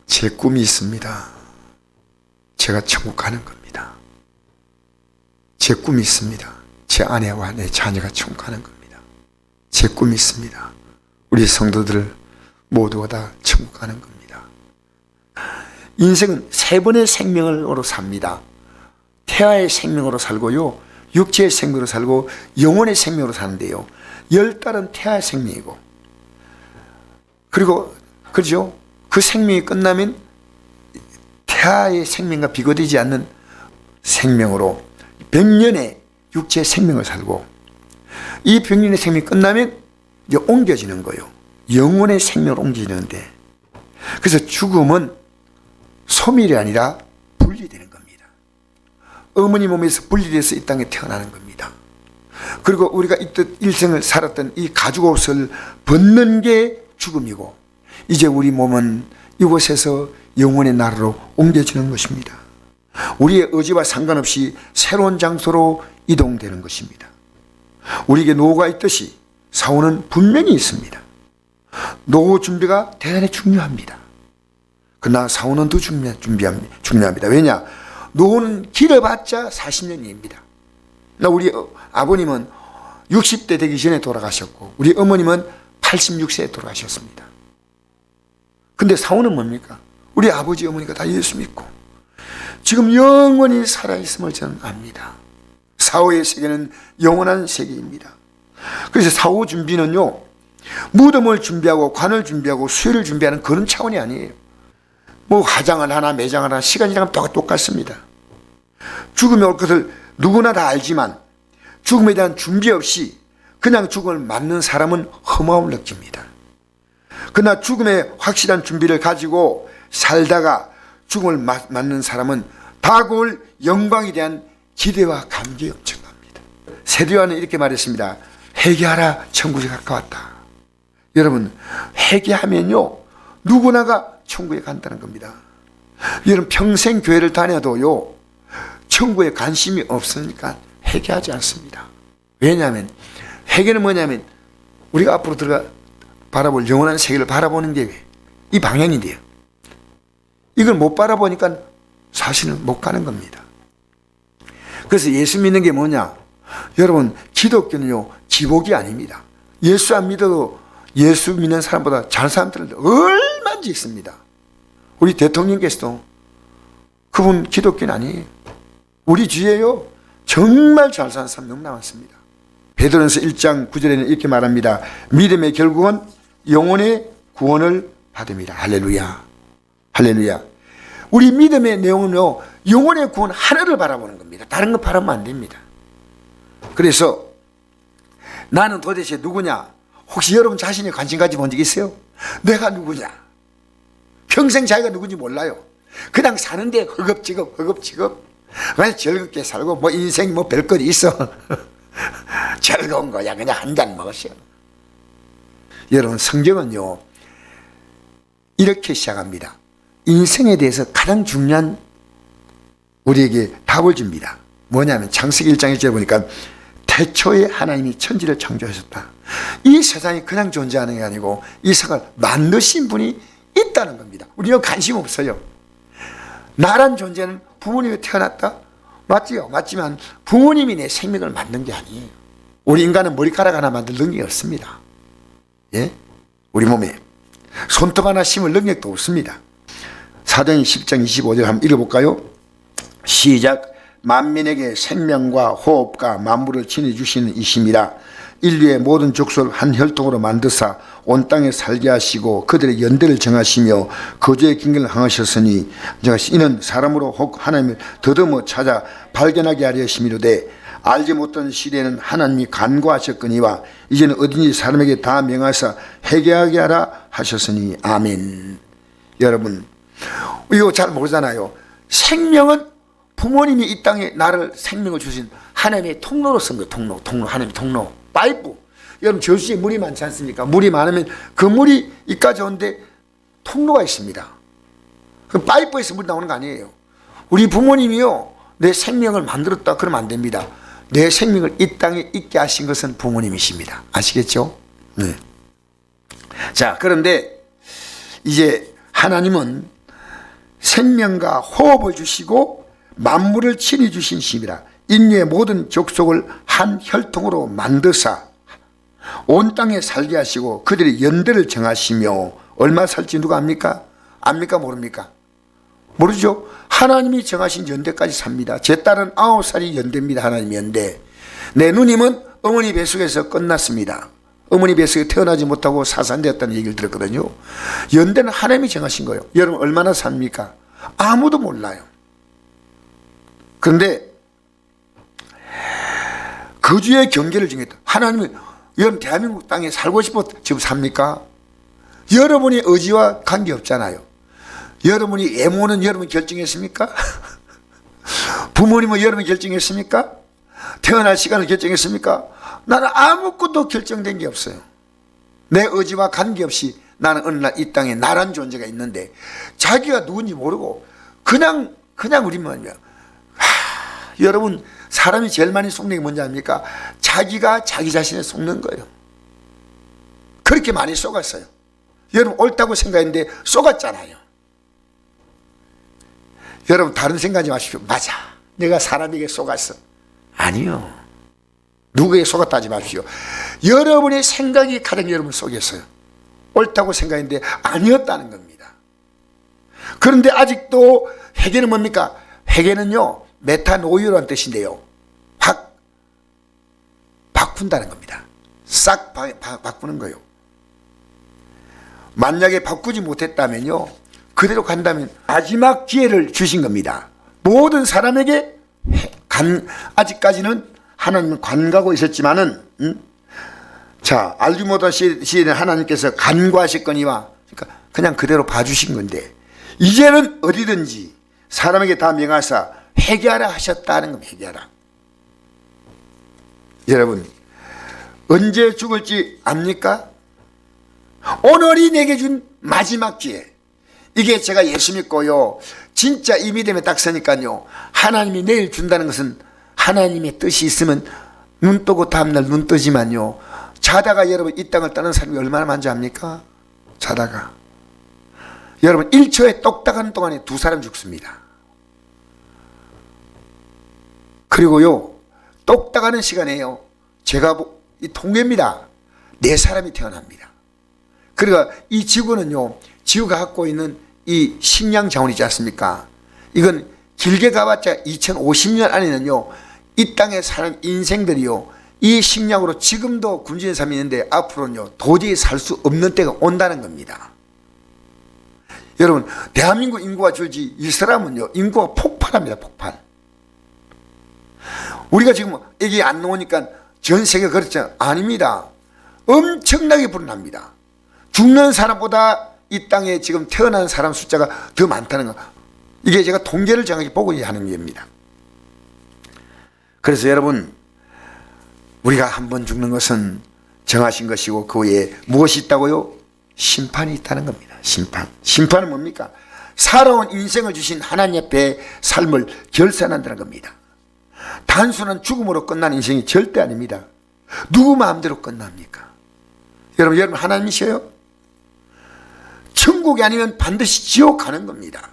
제 꿈이 있습니다. 제가 천국 가는 겁니다. 제 꿈이 있습니다. 제 아내와 내 자녀가 천국 가는 겁니다. 제 꿈이 있습니다. 우리 성도들 모두가 다 천국 가는 겁니다. 인생은 세 번의 생명으로 삽니다. 태아의 생명으로 살고요, 육체의 생명으로 살고 영혼의 생명으로 사는데요, 10달은 태아의 생명이고, 그리고 그렇죠, 그 생명이 끝나면 태아의 생명과 비교되지 않는 생명으로 100년의 육체의 생명을 살고, 이 100년의 생명이 끝나면 이제 옮겨지는 거예요. 영혼의 생명으로 옮겨지는데, 그래서 죽음은 소멸이 아니라 분리되는 겁니다. 어머니 몸에서 분리돼서 이 땅에 태어나는 겁니다. 그리고 우리가 이뜻 일생을 살았던 이 가죽 옷을 벗는 게 죽음이고, 이제 우리 몸은 이곳에서 영혼의 나라로 옮겨지는 것입니다. 우리의 의지와 상관없이 새로운 장소로 이동되는 것입니다. 우리에게 노후가 있듯이 사후는 분명히 있습니다. 노후 준비가 대단히 중요합니다. 그러나 사후는 더 중요합니다. 왜냐? 노후는 길어봤자 40년입니다. 우리 아버님은 60대 되기 전에 돌아가셨고, 우리 어머님은 86세에 돌아가셨습니다. 근데 사후는 뭡니까? 우리 아버지 어머니가 다 예수 믿고 지금 영원히 살아있음을 저는 압니다. 사후의 세계는 영원한 세계입니다. 그래서 사후 준비는요, 무덤을 준비하고 관을 준비하고 수요를 준비하는 그런 차원이 아니에요. 뭐 화장을 하나 매장을 하나 시간이 지나면 똑같습니다. 죽음이 올 것을 누구나 다 알지만 죽음에 대한 준비 없이 그냥 죽음을 맞는 사람은 허무함을 느낍니다. 그러나 죽음의 확실한 준비를 가지고 살다가 죽음을 맞는 사람은 다가올 영광에 대한 기대와 감격이 엄청납니다. 세례요한은 이렇게 말했습니다. 회개하라, 천국이 가까웠다. 여러분, 회개하면요 누구나가 천국에 간다는 겁니다. 여러분, 평생 교회를 다녀도요 천국에 관심이 없으니까 회개하지 않습니다. 왜냐하면 회개는 뭐냐면 우리가 앞으로 들어가 바라볼 영원한 세계를 바라보는 게 이 방향인데요, 이걸 못 바라보니까 사실은 못 가는 겁니다. 그래서 예수 믿는 게 뭐냐? 여러분, 기독교는요 기복이 아닙니다. 예수 안 믿어도 예수 믿는 사람보다 잘하는 사람들은 얼마든지 있습니다. 우리 대통령께서도 그분 기독교는 아니에요. 우리 주위에요 정말 잘 사는 사람 너무 많습니다. 베드로전서 1장 9절에는 이렇게 말합니다. 믿음의 결국은 영혼의 구원을 받습니다. 할렐루야, 할렐루야. 우리 믿음의 내용은요 영혼의 구원 하나를 바라보는 겁니다. 다른 거 바라보면 안 됩니다. 그래서 나는 도대체 누구냐? 혹시 여러분 자신이 관심 가지고 본 적 있어요? 내가 누구냐? 평생 자기가 누군지 몰라요. 그냥 사는데 허겁지겁 그냥 즐겁게 살고 뭐 인생 뭐 별것이 있어 즐거운 거야. 그냥 한 잔 먹었어요. 여러분, 성경은요 이렇게 시작합니다. 인생에 대해서 가장 중요한 우리에게 답을 줍니다. 뭐냐면 창세기 1장 1절에 보니까 태초에 하나님이 천지를 창조하셨다. 이 세상이 그냥 존재하는 게 아니고 이 세상을 만드신 분이 있다는 겁니다. 우리는 관심 없어요. 나란 존재는 부모님이 태어났다? 맞지요? 맞지만 부모님이 내 생명을 만든 게 아니에요. 우리 인간은 머리카락 하나 만들 능력이 없습니다. 예? 우리 몸에 손톱 하나 심을 능력도 없습니다. 사도행 10장 25절 한번 읽어볼까요? 시작. 만민에게 생명과 호흡과 만물을 지내주시는 이심이라. 인류의 모든 족속을 한 혈통으로 만드사 온 땅에 살게 하시고 그들의 연대를 정하시며 거주의 긴결을 항하셨으니 이는 사람으로 혹 하나님을 더듬어 찾아 발견하게 하려 하심이로되 알지 못한 시대에는 하나님이 간과하셨거니와 이제는 어딘지 사람에게 다 명하사 회개하게 하라 하셨으니 아멘. 여러분, 이거 잘 모르잖아요. 생명은 부모님이 이 땅에 나를 생명을 주신 하나님의 통로로 쓴 거예요. 통로, 하나님의 통로. 파이프. 여러분, 저수지에 물이 많지 않습니까? 물이 많으면 그 물이 이까지 오는데 통로가 있습니다. 그 파이프에서 물이 나오는 거 아니에요. 우리 부모님이요 내 생명을 만들었다 그러면 안 됩니다. 내 생명을 이 땅에 있게 하신 것은 부모님이십니다. 아시겠죠? 네. 자, 그런데 이제 하나님은 생명과 호흡을 주시고 만물을 친히 주신 심이라. 인류의 모든 족속을 한 혈통으로 만드사 온 땅에 살게 하시고 그들의 연대를 정하시며 얼마 살지 누가 압니까? 압니까? 모릅니까? 모르죠. 하나님이 정하신 연대까지 삽니다. 제 딸은 9살이 연대입니다. 하나님 연대. 내 누님은 어머니 뱃속에서 끝났습니다. 어머니 뱃속에 태어나지 못하고 사산되었다는 얘기를 들었거든요. 연대는 하나님이 정하신 거예요. 여러분 얼마나 삽니까? 아무도 몰라요. 그런데 거주의 경계를 정했다. 하나님은 여러분 대한민국 땅에 살고 싶어 지금 삽니까? 여러분의 의지와 관계없잖아요. 여러분이 외모는 여러분 결정했습니까? 부모님은 여러분 결정했습니까? 태어날 시간을 결정했습니까? 나는 아무것도 결정된 게 없어요. 내 의지와 관계없이 나는 어느 날 이 땅에 나란 존재가 있는데 자기가 누군지 모르고 그냥 우리만요. 여러분 사람이 제일 많이 속는 게 뭔지 압니까? 자기가 자기 자신을 속는 거예요. 그렇게 많이 속았어요. 여러분 옳다고 생각했는데 속았잖아요. 여러분 다른 생각하지 마십시오. 맞아, 내가 사람에게 속았어. 아니요. 누구에게 속았다 하지 마십시오. 여러분의 생각이 가장 여러분을 속였어요. 옳다고 생각했는데 아니었다는 겁니다. 그런데 아직도 회개는 뭡니까? 회개는요 메타노이라는 뜻인데요, 바꾼다는 겁니다. 싹 바꾸는 거예요. 만약에 바꾸지 못했다면요 그대로 간다면 마지막 기회를 주신 겁니다. 모든 사람에게 아직까지는 하나님은 간과하고 있었지만은 자 알지 못한 시에는 하나님께서 간과하셨거니와 그러니까 그냥 그대로 봐주신 건데 이제는 어디든지 사람에게 다 명하사 회개하라 하셨다는 겁니다. 회개하라. 여러분 언제 죽을지 압니까? 오늘이 내게 준 마지막 기회. 이게 제가 예수 믿고요 진짜 이 믿음에 딱 서니까요 하나님이 내일 준다는 것은 하나님의 뜻이 있으면 눈 뜨고 다음날 눈 뜨지만요 자다가 여러분 이 땅을 떠는 사람이 얼마나 많지 압니까? 자다가 여러분 1초에 똑딱하는 동안에 2사람 죽습니다. 그리고요 똑딱하는 시간에요 제가 이 통계입니다. 4사람이 태어납니다. 그러니까 이 지구는요 지구가 갖고 있는 이 식량 자원이 있지 않습니까? 이건 길게 가봤자 2050년 안에는요 이 땅에 사는 인생들이요 이 식량으로 지금도 굶주린 사람이 있는데 앞으로는요 도저히 살 수 없는 때가 온다는 겁니다. 여러분 대한민국 인구가 줄지 이 사람은요 인구가 폭발합니다. 폭발. 우리가 지금 얘기 안 나오니까 전 세계가 그렇죠? 아닙니다. 엄청나게 불어납니다. 죽는 사람보다 이 땅에 지금 태어난 사람 숫자가 더 많다는 거. 이게 제가 통계를 정확히 보고 하는 겁니다. 그래서 여러분 우리가 한 번 죽는 것은 정하신 것이고 그 외에 무엇이 있다고요? 심판이 있다는 겁니다. 심판. 심판은 뭡니까? 살아온 인생을 주신 하나님 앞에 삶을 결산한다는 겁니다. 단순한 죽음으로 끝나는 인생이 절대 아닙니다. 누구 마음대로 끝납니까? 여러분 하나님이셔요? 천국이 아니면 반드시 지옥 가는 겁니다.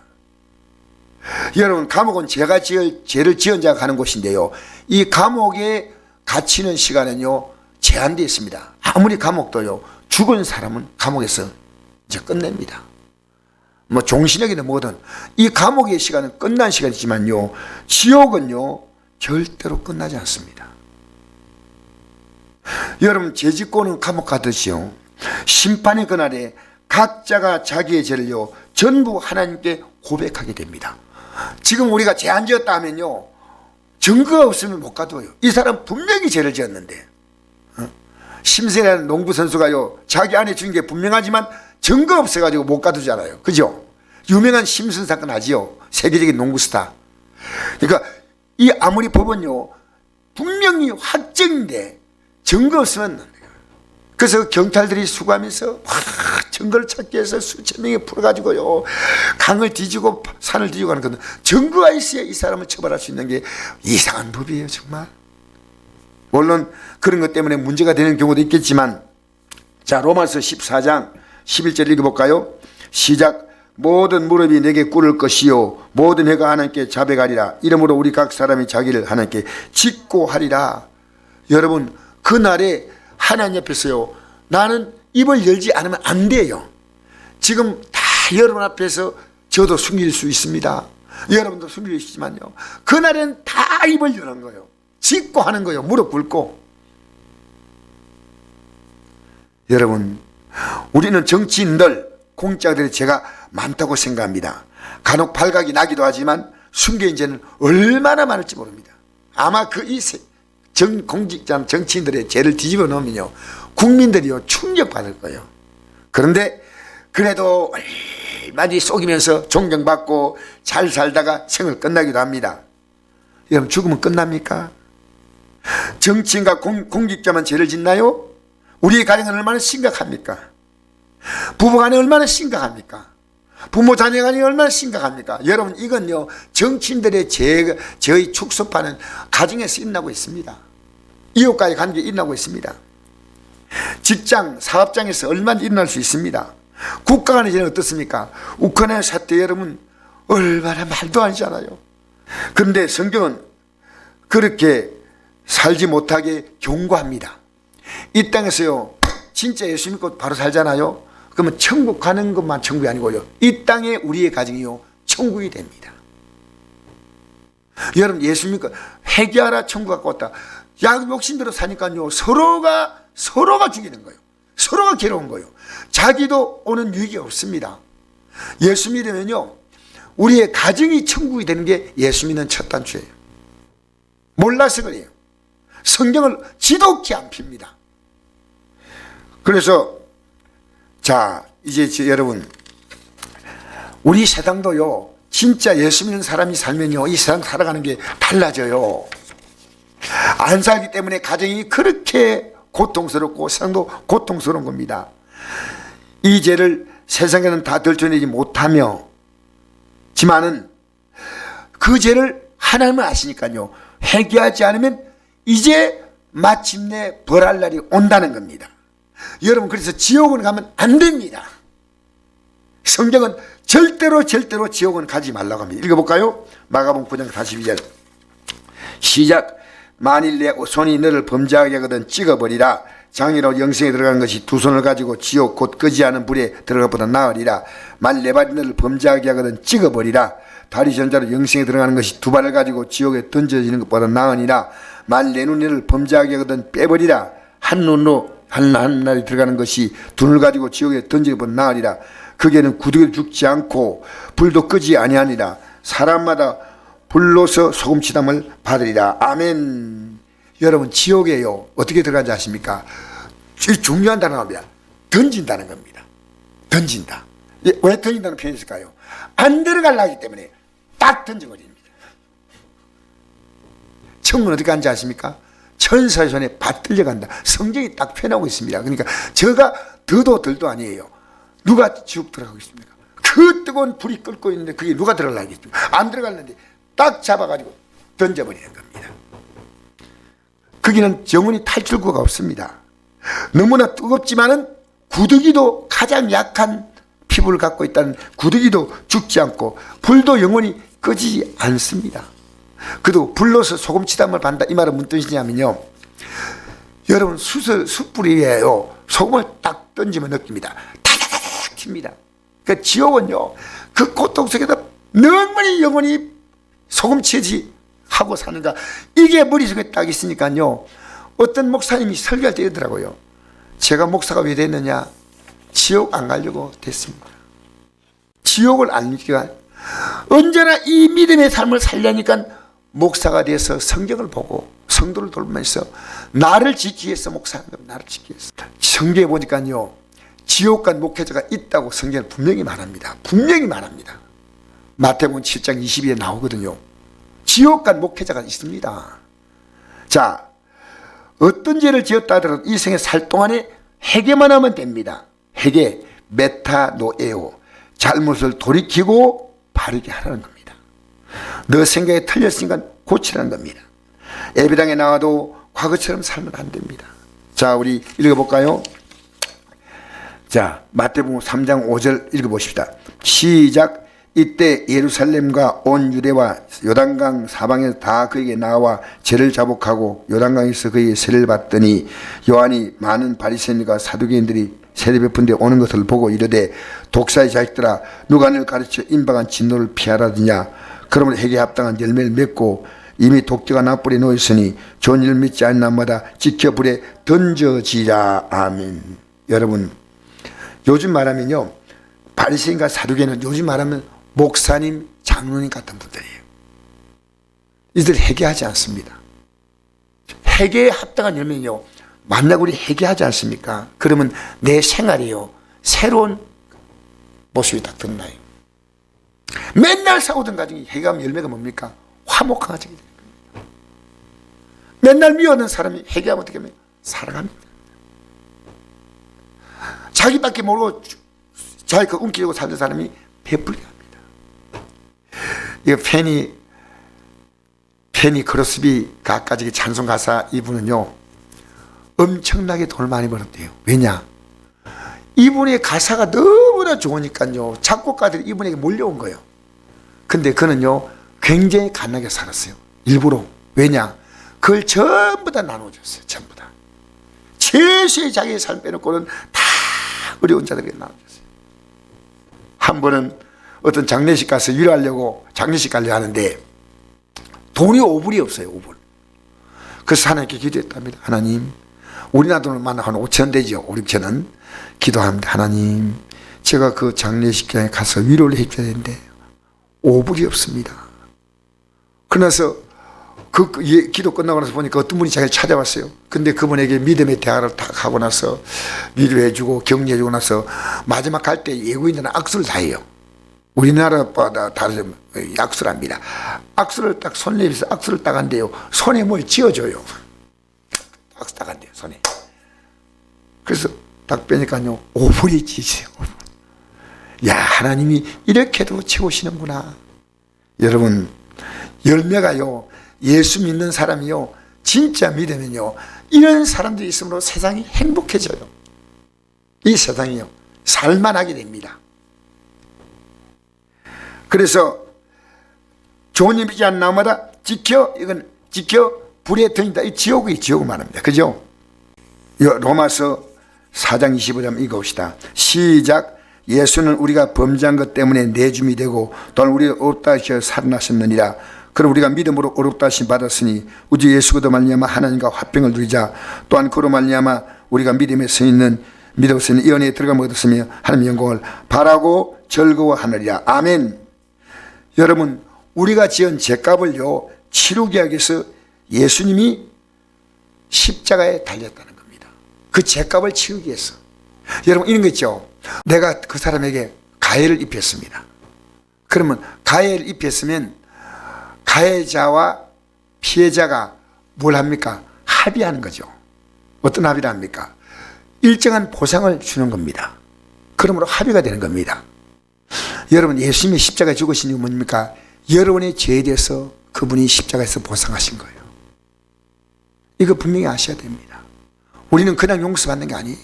여러분 감옥은 죄를 지은 자가 가는 곳인데요 이 감옥에 갇히는 시간은요 제한되어 있습니다. 아무리 감옥도요 죽은 사람은 감옥에서 이제 끝냅니다. 뭐 종신형이든 뭐든 이 감옥의 시간은 끝난 시간이지만요 지옥은요 절대로 끝나지 않습니다. 여러분 죄짓고는 감옥 가듯이요 심판의 그날에 각자가 자기의 죄를요 전부 하나님께 고백하게 됩니다. 지금 우리가 죄 안 지었다 하면요 증거가 없으면 못 가둬요. 이 사람 분명히 죄를 지었는데 심세라는 농구 선수가요 자기 안에 죽은 게 분명하지만 증거 없어가지고 못 가두잖아요. 그죠? 유명한 심슨 사건 아지요. 세계적인 농구 스타. 그러니까 이 아무리 법은요 분명히 확정인데 증거 없으면 안 돼요. 그래서 경찰들이 수고하면서 막 증거를 찾기 위해서 수천 명이 풀어가지고요 강을 뒤지고 산을 뒤지고 하는 건 증거가 있어야 이 사람을 처벌할 수 있는 게 이상한 법이에요. 정말 물론 그런 것 때문에 문제가 되는 경우도 있겠지만 자 로마서 14장 11절 읽어볼까요? 시작. 모든 무릎이 내게 꿇을 것이요 모든 혀가 하나님께 자백하리라. 이러므로 우리 각 사람이 자기를 하나님께 짓고 하리라. 여러분, 그날에 하나님 옆에서요, 나는 입을 열지 않으면 안 돼요. 지금 다 여러분 앞에서 저도 숨길 수 있습니다. 여러분도 숨길 수 있지만요, 그날에는 다 입을 여는 거예요. 짓고 하는 거예요. 무릎 꿇고. 여러분, 우리는 정치인들, 공짜들의 죄가 많다고 생각합니다. 간혹 발각이 나기도 하지만 숨겨진 죄는 얼마나 많을지 모릅니다. 아마 공직자 정치인들의 죄를 뒤집어 놓으면요, 국민들이요 충격받을 거예요. 그런데 그래도 많이 속이면서 존경받고 잘 살다가 생을 끝나기도 합니다. 여러분, 죽으면 끝납니까? 정치인과 공직자만 죄를 짓나요? 우리의 가정은 얼마나 심각합니까? 부부간에 얼마나 심각합니까? 부모 자녀간에 얼마나 심각합니까? 여러분, 이건요 정치인들의 죄의 축소파는 가정에서 일어나고 있습니다. 이웃과의 관계에 일어나고 있습니다. 직장, 사업장에서 얼마나 일어날 수 있습니다. 국가 간의 죄는 어떻습니까? 우크라이나 사태, 여러분 얼마나 말도 안 되잖아요. 그런데 성경은 그렇게 살지 못하게 경고합니다. 이 땅에서요 진짜 예수 믿고 바로 살잖아요. 그러면 천국 가는 것만 천국이 아니고요, 이 땅에 우리의 가정이요 천국이 됩니다. 여러분, 예수 믿고 회개하라 천국 갖고 왔다. 야, 욕심대로 사니까요 서로가 죽이는 거예요. 서로가 괴로운 거예요. 자기도 오는 유익이 없습니다. 예수 믿으면요 우리의 가정이 천국이 되는 게 예수 믿는 첫 단추예요. 몰라서 그래요. 성경을 지독히 안 핍니다. 그래서 자, 이제 여러분, 우리 세상도요 진짜 예수 믿는 사람이 살면요 이 세상 살아가는 게 달라져요. 안 살기 때문에 가정이 그렇게 고통스럽고 세상도 고통스러운 겁니다. 이 죄를 세상에는 다 들춰내지 못하며 지만은 그 죄를 하나님은 아시니까요 회개하지 않으면 이제 마침내 벌할 날이 온다는 겁니다. 여러분, 그래서 지옥은 가면 안 됩니다. 성경은 절대로 지옥은 가지 말라고 합니다. 읽어볼까요? 마가복음 9장 42절 시작. 만일 내 손이 너를 범죄하게 하거든 찍어버리라. 장애로 영생에 들어가는 것이 두 손을 가지고 지옥 곧 끄지 않은 불에 들어가 보다 나으리라. 만일 내 발이 너를 범죄하게 하거든 찍어버리라. 다리 전자로 영생에 들어가는 것이 두 발을 가지고 지옥에 던져지는 것보다 나으니라. 만일 내 눈이 너를 범죄하게 하거든 빼버리라. 한 눈으로 한 날이 들어가는 것이 두 눈을 가지고 지옥에 던지는 것보다 나으리라. 그게는 구더기를 죽지 않고 불도 끄지 아니하니라. 사람마다 불로서 소금치담을 받으리라. 아멘. 여러분, 지옥에요 어떻게 들어가는지 아십니까? 중요한 단어입니다. 던진다는 겁니다. 던진다. 왜 던진다는 표현이 있을까요? 안 들어가려 하기 때문에 딱 던져버립니다. 천국은 어떻게 가는지 아십니까? 천사의 손에 받들려 간다. 성경이 딱 표현하고 있습니다. 그러니까 저가 더도 덜도 아니에요. 누가 지옥 들어가고 있습니까? 그 뜨거운 불이 끓고 있는데 그게 누가 들어가려 하겠습니까? 안 들어갔는데 딱 잡아가지고 던져버리는 겁니다. 거기는 영원히 탈출구가 없습니다. 너무나 뜨겁지만은 구더기도, 가장 약한 피부를 갖고 있다는 구더기도 죽지 않고 불도 영원히 꺼지지 않습니다. 그도 불로서 소금치담을 받는다. 이 말은 무슨 뜻이냐면요, 여러분 숯불이에요 소금을 딱 던지면 느낍니다. 타다다닥 튑니다. 그 지옥은요 그 고통 속에서 영원히 소금치지 하고 사는가, 이게 머릿속에 딱 있으니까요. 어떤 목사님이 설교할 때 이러더라고요. 제가 목사가 왜 됐느냐, 지옥 안 가려고 됐습니다. 지옥을 안 가니까 언제나 이 믿음의 삶을 살려니까 목사가 돼서 성경을 보고 성도를 돌보면서 나를 지키기 위해서 목사하는 겁니다. 나를 지키기 위해서. 성경에 보니까요 지옥 간 목회자가 있다고 성경에 분명히 말합니다. 분명히 말합니다. 마태복음 7장 22에 나오거든요. 지옥 간 목회자가 있습니다. 자, 어떤 죄를 지었다 하더라도 이 생에 살 동안에 회개만 하면 됩니다. 회개, 메타노에오, 잘못을 돌이키고 바르게 하라는 겁니다. 너 생각이 틀렸으니까 고치라는 겁니다. 예배당에 나와도 과거처럼 살면 안 됩니다. 자, 우리 읽어볼까요? 자, 마태복음 3장 5절 읽어보십시다. 시작. 이때 예루살렘과 온 유대와 요단강 사방에서 다 그에게 나와 죄를 자복하고 요단강에서 그에게 세례를 받더니 요한이 많은 바리새인과 사두개인들이 세례 베푼 데 오는 것을 보고 이르되 독사의 자식들아 누가 너를 가르쳐 임박한 진노를 피하라느냐. 그러므로 회개에 합당한 열매를 맺고 이미 독자가 나불에 놓였으니 좋은 일을 맺지 않는 남마다 지켜 불에 던져지라. 아멘. 여러분, 요즘 말하면요, 바리새인과 사두개는 요즘 말하면 목사님, 장로님 같은 분들이에요. 이들 회개하지 않습니다. 회개에 합당한 열매는요, 만약 우리 회개하지 않습니까? 그러면 내 생활이요, 새로운 모습이 딱 드러나요. 맨날 싸우던 가정이 회개하면 열매가 뭡니까? 화목한 가정이 되는 겁니다. 맨날 미워하는 사람이 회개하면 어떻게 하면 살아갑니다. 자기밖에 모르고 자기 그 움켜쥐고 살던 사람이 베풀게 합니다. 이거 페니 크로스비가 아까 저기 찬송 가사 이분은요, 엄청나게 돈을 많이 벌었대요. 왜냐? 이분의 가사가 너무나 좋으니까요, 작곡가들이 이분에게 몰려온 거예요. 근데 그는요, 굉장히 가난하게 살았어요. 일부러. 왜냐? 그걸 전부 다 나눠줬어요. 전부 다. 최소의 자기의 삶 빼놓고는 다 어려운 자들에게 나눠줬어요. 한 번은 어떤 장례식 가서 위로하려고 장례식 가려 하는데 돈이 5불이 없어요. 5불. 그래서 하나님께 기도했답니다. 하나님, 우리나라 돈을 만나 한 5천 되죠. 5, 6천은. 기도합니다. 하나님, 제가 그 장례식장에 가서 위로를 해줘야 되는데 5불이 없습니다. 그러나서 기도 끝나고 나서 보니까 어떤 분이 자기를 찾아왔어요. 근데 그분에게 믿음의 대화를 딱 하고 나서 위로해주고 격려해주고 나서 마지막 갈 때 예고인들은 악수를 다 해요. 우리나라보다 다른 악수를 합니다. 악수를 딱 손내밀어서 악수를 딱 한대요. 손에 뭘 쥐어줘요. 악수 딱 한대요. 손에. 그래서 딱 빼니까요, 5불이 쥐세요. 야, 하나님이 이렇게도 채우시는구나. 여러분, 열매가요, 예수 믿는 사람이요, 진짜 믿으면요, 이런 사람들이 있으므로 세상이 행복해져요. 이 세상이요, 살만하게 됩니다. 그래서 좋은 일 믿지 않는 나무마다 이건 지켜 불에 던진다. 이 지옥이 지옥을 말합니다. 그죠? 로마서 4장 25절 읽어봅시다. 시작. 예수는 우리가 범죄한 것 때문에 내줌이 되고 또한 우리가 어렵다 하셔 살아나셨느니라. 그럼 우리가 믿음으로 어렵다 하심 받았으니 우리 예수 그도 말미암아 하나님과 화평을 누리자. 또한 그로 말미암아 우리가 믿음에 서 있는 이 은혜에 들어가면 얻었으며 하나님의 영광을 바라고 즐거워하느니라. 아멘. 여러분, 우리가 지은 죄값을요, 치르기 위하기 위해서 예수님이 십자가에 달렸다는 겁니다. 그 죄값을 치르기 위해서. 여러분, 이런 거 있죠. 내가 그 사람에게 가해를 입혔습니다. 그러면 가해를 입혔으면 가해자와 피해자가 뭘 합니까? 합의하는 거죠. 어떤 합의를 합니까? 일정한 보상을 주는 겁니다. 그러므로 합의가 되는 겁니다. 여러분, 예수님이 십자가에 죽으신 이유 뭡니까? 여러분의 죄에 대해서 그분이 십자가에서 보상하신 거예요. 이거 분명히 아셔야 됩니다. 우리는 그냥 용서받는 게 아니에요.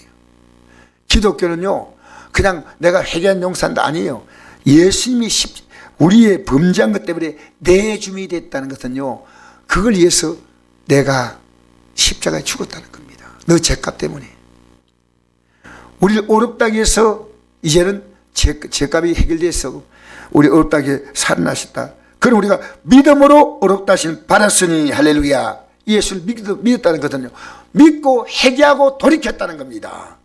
기독교는요, 그냥 내가 회개한 용서한다 아니에요. 예수님이 우리의 범죄한 것 때문에 내줌이 됐다는 것은요, 그걸 위해서 내가 십자가에 죽었다는 겁니다. 너 죄값 때문에. 우리를 어렵다고 해서 이제는 죄값이 해결돼서 우리 어렵다게 살아나셨다. 그럼 우리가 믿음으로 어렵다 하신 받았으니 할렐루야. 예수를 믿었다는 것은요, 믿고 회개하고 돌이켰다는 겁니다.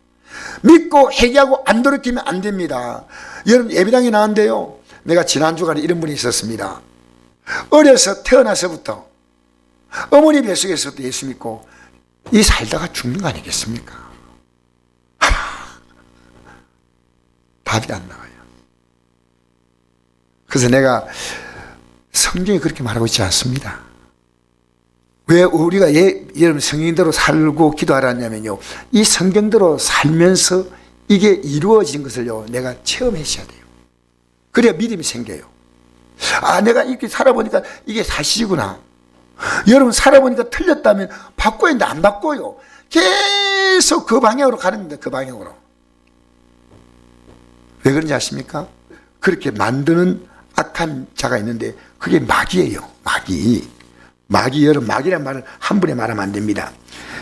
믿고 회개하고 안 돌이키면 안 됩니다. 여러분, 예배당에 나왔는데요, 내가 지난 주간에 이런 분이 있었습니다. 어려서 태어나서부터 어머니 뱃속에서부터 예수 믿고 이 살다가 죽는 거 아니겠습니까? 답이 안 나와요. 그래서 내가 성경이 그렇게 말하고 있지 않습니다. 왜 우리가 여러분 성경대로 살고 기도하라냐면요, 이 성경대로 살면서 이게 이루어진 것을요, 내가 체험하셔야 돼요. 그래야 믿음이 생겨요. 아, 내가 이렇게 살아보니까 이게 사실이구나. 여러분, 살아보니까 틀렸다면 바꿔야 하는데 안 바꿔요. 계속 그 방향으로 가는 겁니다. 그 방향으로. 왜 그런지 아십니까? 그렇게 만드는 악한 자가 있는데 그게 마귀예요. 마귀. 여러분, 마귀란 말을 한 번에 말하면 안 됩니다.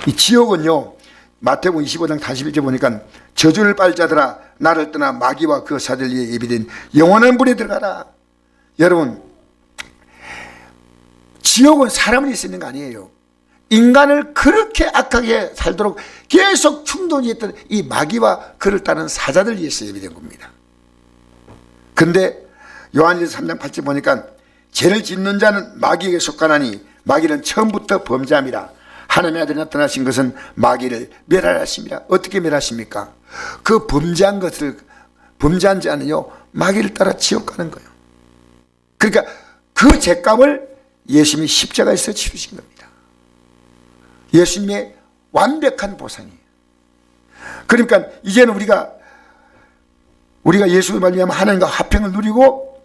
이 지옥은요, 마태복음 25장 41절 보니까 저주를 빨 자들아 나를 떠나 마귀와 그 사들 위에 예비된 영원한 불에 들어가라. 여러분, 지옥은 사람을 위해서 있는 거 아니에요. 인간을 그렇게 악하게 살도록 계속 충동했던 이 마귀와 그를 따르는 사자들 위해서 예비된 겁니다. 근데 요한일서 3장 8절 보니까 죄를 짓는 자는 마귀에게 속하나니 마귀는 처음부터 범죄함이라. 하나님의 아들이 나타나신 것은 마귀를 멸하심이라. 어떻게 멸하십니까? 그 범죄한 자는요, 마귀를 따라 지옥 가는 거예요. 그러니까 그 죄값을 예수님이 십자가에서 치르신 겁니다. 예수님의 완벽한 보상이에요. 그러니까 이제는 우리가 예수를 말미암아 하나님과 화평을 누리고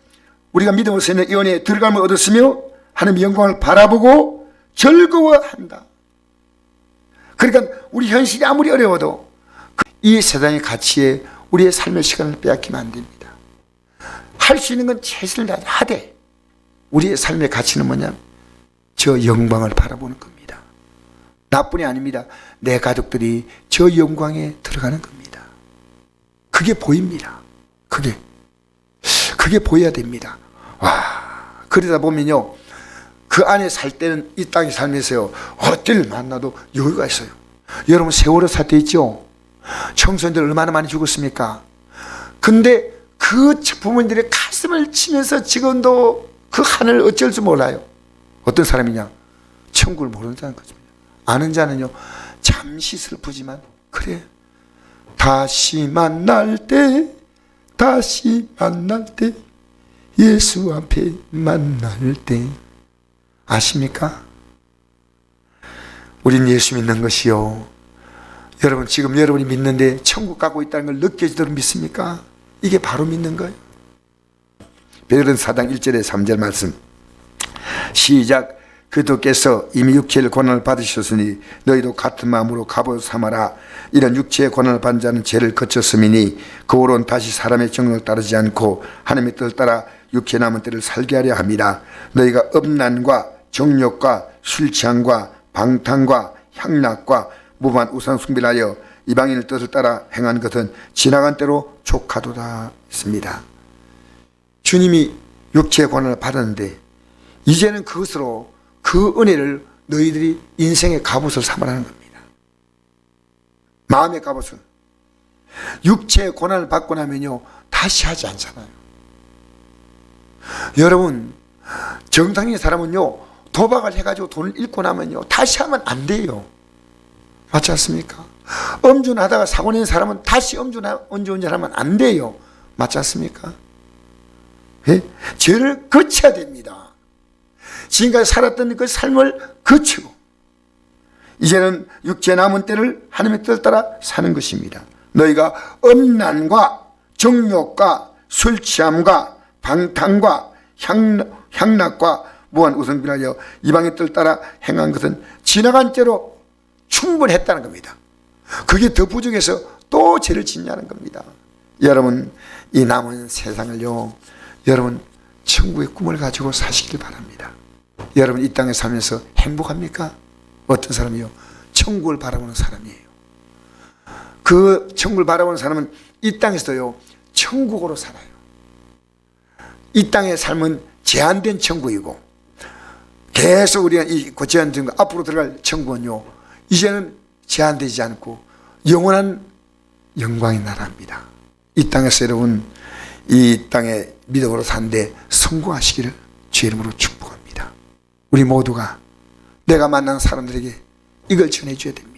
우리가 믿음으로서 있는 이 은혜에 들어감을 얻었으며 하나님의 영광을 바라보고 즐거워한다. 그러니까 우리 현실이 아무리 어려워도 이 세상의 가치에 우리의 삶의 시간을 빼앗기면 안 됩니다. 할 수 있는 건 최선을 다해 하되 우리의 삶의 가치는 뭐냐? 저 영광을 바라보는 겁니다. 나뿐이 아닙니다. 내 가족들이 저 영광에 들어가는 겁니다. 그게 보입니다. 그게 보여야 됩니다. 와, 그러다 보면요, 그 안에 살 때는 이 땅에 살면서요, 어딜 만나도 여유가 있어요. 여러분, 세월호 사태 있죠? 청소년들 얼마나 많이 죽었습니까? 근데 그 부모님들의 가슴을 치면서 지금도 그 하늘을 어쩔 줄 몰라요. 어떤 사람이냐? 천국을 모르는 자는 거죠. 아는 자는요, 잠시 슬프지만, 그래, 다시 만날 때 예수 앞에 만날 때. 아십니까? 우린 예수 믿는 것이요, 여러분, 지금 여러분이 믿는데 천국 가고 있다는 걸 느껴지도록 믿습니까? 이게 바로 믿는 거예요. 베드로전 4장 1절에 3절 말씀 시작. 그리스도께서 이미 육체의 고난을 받으셨으니 너희도 같은 마음으로 갑옷 삼아라. 이런 육체의 고난을 받는 자는 죄를 거쳤음이니 그 후로는 다시 사람의 정욕을 따르지 않고 하나님의 뜻을 따라 육체 남은 때를 살게 하려 함이라. 너희가 음란과 정욕과 술 취함과 방탕과 향락과 무모한 우상 숭배를 하여 이방인의 뜻을 따라 행한 것은 지나간 때로 족하도다 했습니다. 주님이 육체의 고난을 받았는데 이제는 그것으로 그 은혜를 너희들이 인생의 갑옷을 삼으라는 겁니다. 마음의 갑옷을. 육체의 고난을 받고 나면요, 다시 하지 않잖아요. 여러분, 정상인 사람은요, 도박을 해가지고 돈을 잃고 나면요, 다시 하면 안 돼요. 맞지 않습니까? 음주하다가 사고 낸 사람은 다시 음주운전하면 안 돼요. 맞지 않습니까? 예? 죄를 거쳐야 됩니다. 지금까지 살았던 그 삶을 거치고 이제는 육체 남은 때를 하나님의 뜻을 따라 사는 것입니다. 너희가 음란과 정욕과 술 취함과 방탕과 향락과 무한 우상숭배를 하여 이방의 뜻을 따라 행한 것은 지나간 죄로 충분했다는 겁니다. 그게 더 부족해서 또 죄를 짓냐는 겁니다. 여러분, 이 남은 세상을요, 여러분 천국의 꿈을 가지고 사시길 바랍니다. 여러분, 이 땅에 살면서 행복합니까? 어떤 사람이요? 천국을 바라보는 사람이에요. 그 천국을 바라보는 사람은 이 땅에서요, 천국으로 살아요. 이 땅의 삶은 제한된 천국이고 계속 우리가 이 제한된 천국, 앞으로 들어갈 천국은요, 이제는 제한되지 않고 영원한 영광의 나라입니다. 이 땅에서 여러분, 이 땅에 믿음으로 사는데 성공하시기를 주의 이름으로 축복합니다. 우리 모두가 내가 만난 사람들에게 이걸 전해줘야 됩니다.